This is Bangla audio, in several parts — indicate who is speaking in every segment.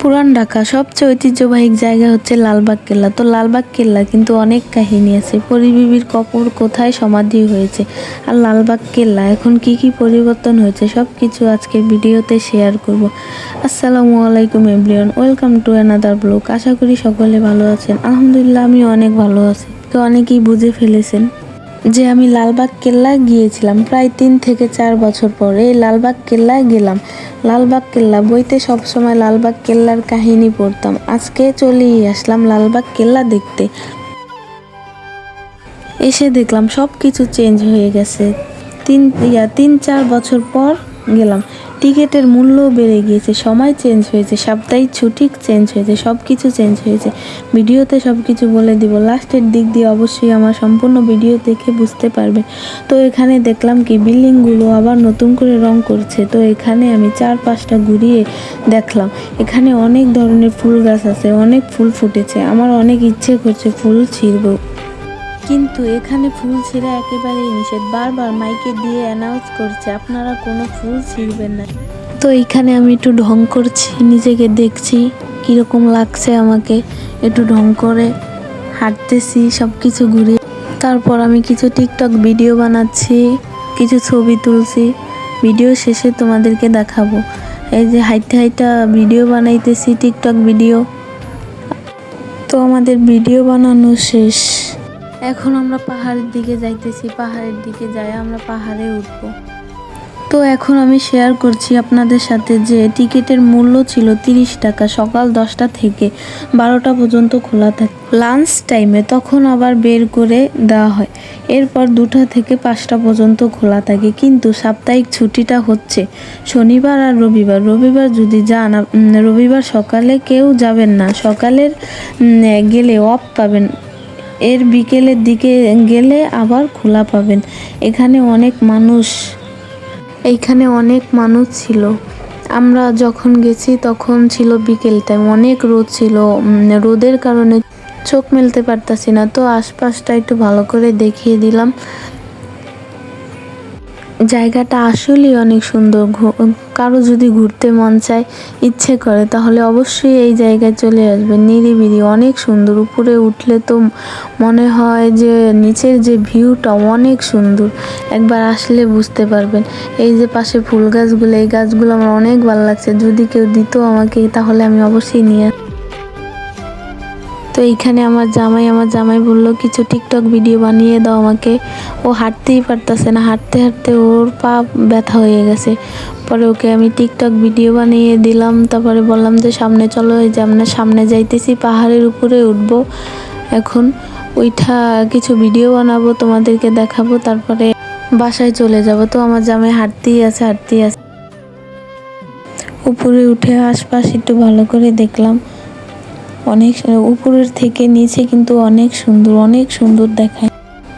Speaker 1: পুরান ঢাকা সবচেয়ে ঐতিহ্যবাহী জায়গা হচ্ছে লালবাগ কেল্লা। তো লালবাগ কেল্লা কিন্তু অনেক কাহিনী আছে। পরী বিবির কবর কোথায় সমাধি হয়েছে, আর লালবাগ কেল্লা এখন কি কি পরিবর্তন হয়েছে, সব কিছু আজকের ভিডিওতে শেয়ার করব। আসসালামু আলাইকুম everyone, welcome to another blog. আশা করি সকলে ভালো আছেন। আলহামদুলিল্লাহ আমি অনেক ভালো আছি। তো অনেকেই বুঝে ফেলেছেন যে আমি লালবাগ কেল্লায় গিয়েছিলাম প্রায় 3 থেকে 4 বছর পরে। এই লালবাগ কেল্লায় গেলাম। লালবাগ কেল্লা বইতে সবসময় লালবাগ কেল্লার কাহিনী পড়তাম। আজকে চলেই আসলাম লালবাগ কেল্লা দেখতে। এসে দেখলাম সব কিছু চেঞ্জ হয়ে গেছে। 3-4 বছর পর গেলাম। টিকিটের মূল্যও বেড়ে গিয়েছে, সময় চেঞ্জ হয়েছে, সাপ্তাহিক ছুটি চেঞ্জ হয়েছে, সব কিছু চেঞ্জ হয়েছে। ভিডিওতে সব কিছু বলে দিব, লাস্টের দিক দিয়ে অবশ্যই আমার সম্পূর্ণ ভিডিও দেখে বুঝতে পারবেন। তো এখানে দেখলাম কি বিল্ডিংগুলো আবার নতুন করে রং করছে। তো এখানে আমি 4-5টা ঘুরিয়ে দেখলাম। এখানে অনেক ধরনের ফুল গাছ আছে, অনেক ফুল ফুটেছে। আমার অনেক ইচ্ছে করছে ফুল ছিঁড়ব, কিন্তু এখানে ফুল ছিঁড়া একেবারেই নিষেধ। বারবার মাইকে দিয়ে অ্যানাউন্স করছে আপনারা কোনো ফুল ছিঁড়বেন না। তো এইখানে আমি একটু ঢং করছি, নিজেকে দেখছি কীরকম লাগছে আমাকে। একটু ঢং করে হাঁটতেছি সব কিছু ঘুরে। তারপর আমি কিছু টিকটক ভিডিও বানাচ্ছি, কিছু ছবি তুলছি। ভিডিও শেষে তোমাদেরকে দেখাবো। এই যে হাইটা হাইটা ভিডিও বানাইতেছি, টিকটক ভিডিও। তো আমাদের ভিডিও বানানো শেষ। এখন আমরা পাহাড়ের দিকে যাইতেছি। পাহাড়ের দিকে যাই আমরা পাহাড়ে উঠবো। তো এখন আমি শেয়ার করছি আপনাদের সাথে যে টিকিটের মূল্য ছিল 30 টাকা। সকাল 10টা থেকে 12টা পর্যন্ত খোলা থাকে। লাঞ্চ টাইমে তখন আবার বের করে দেওয়া হয়। এরপর 2টা থেকে 5টা পর্যন্ত খোলা থাকে। কিন্তু সাপ্তাহিক ছুটিটা হচ্ছে শনিবার আর রবিবার। রবিবার যদি যান, রবিবার সকালে কেউ যাবেন না। সকালের গেলে অফ পাবেন, এর বিকেলের দিকে গেলে আবার খোলা পাবেন। এইখানে অনেক মানুষ ছিল। আমরা যখন গেছি তখন ছিল বিকেল টাইম, অনেক রোদ ছিল। রোদের কারণে চোখ মেলতে পারতাছি না। তো আশপাশটা একটু ভালো করে দেখিয়ে দিলাম। জায়গাটা আসলেই অনেক সুন্দর। কারো যদি ঘুরতে মন চায়, ইচ্ছে করে, তাহলে অবশ্যই এই জায়গায় চলে আসবেন। নিরিবিলি, অনেক সুন্দর। উপরে উঠলে তো মনে হয় যে নিচের যে ভিউটা অনেক সুন্দর। একবার আসলে বুঝতে পারবেন। এই যে পাশে ফুল গাছগুলো, এই গাছগুলো আমার অনেক ভালো লাগছে। যদি কেউ দিত আমাকে তাহলে আমি অবশ্যই নিয়ে। তো এইখানে আমার জামাই বলল কিছু টিকটক ভিডিও বানিয়ে দাও আমাকে। ও হাঁটতেই পারতেছে না, হাঁটতে হাঁটতে ওর পা ব্যথা হয়ে গেছে। পরে ওকে আমি টিকটক ভিডিও বানিয়ে দিলাম। তারপরে বললাম যে সামনে চলো, এই যে আমরা সামনে যাইতেছি, পাহাড়ের উপরে উঠবো। এখন ওইটা কিছু ভিডিও বানাবো, তোমাদেরকে দেখাবো, তারপরে বাসায় চলে যাব। তো আমার জামাই হাঁটতেই আছে। উপরে উঠে আশপাশ একটু ভালো করে দেখলাম। অনেক উপরের থেকে নিচে কিন্তু অনেক সুন্দর দেখায়।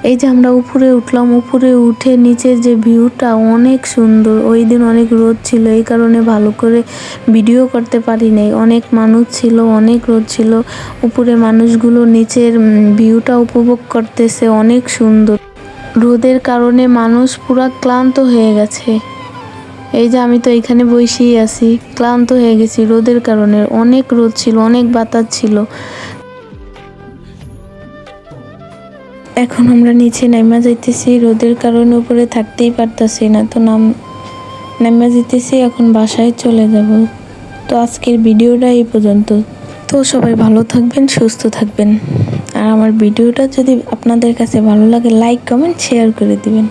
Speaker 1: এই যে আমরা উপরে উঠলাম, উপরে উঠে নিচের যে ভিউটা অনেক সুন্দর। ওই দিন অনেক রোদ ছিল, এই কারণে ভালো করে ভিডিও করতে পারি নাই। অনেক মানুষ ছিল, অনেক রোদ ছিল। উপরে মানুষগুলো নিচের ভিউটা উপভোগ করতেছে, অনেক সুন্দর। রোদের কারণে মানুষ পুরা ক্লান্ত হয়ে গেছে। এই যে আমি তো এখানে বসেই আছি, ক্লান্ত হয়ে গেছি রোদের কারণে। অনেক রোদ ছিল, অনেক বাতাস ছিল। এখন আমরা নিচে নামা যাইতেছি, রোদের কারণে উপরে থাকতেই পারতাছি না। তো নামা যাইতেছি, এখন বাসায় চলে যাব। তো আজকের ভিডিওটা এই পর্যন্ত। তো সবাই ভালো থাকবেন, সুস্থ থাকবেন। আর আমার ভিডিওটা যদি আপনাদের কাছে ভালো লাগে, লাইক, কমেন্ট, শেয়ার করে দিবেন।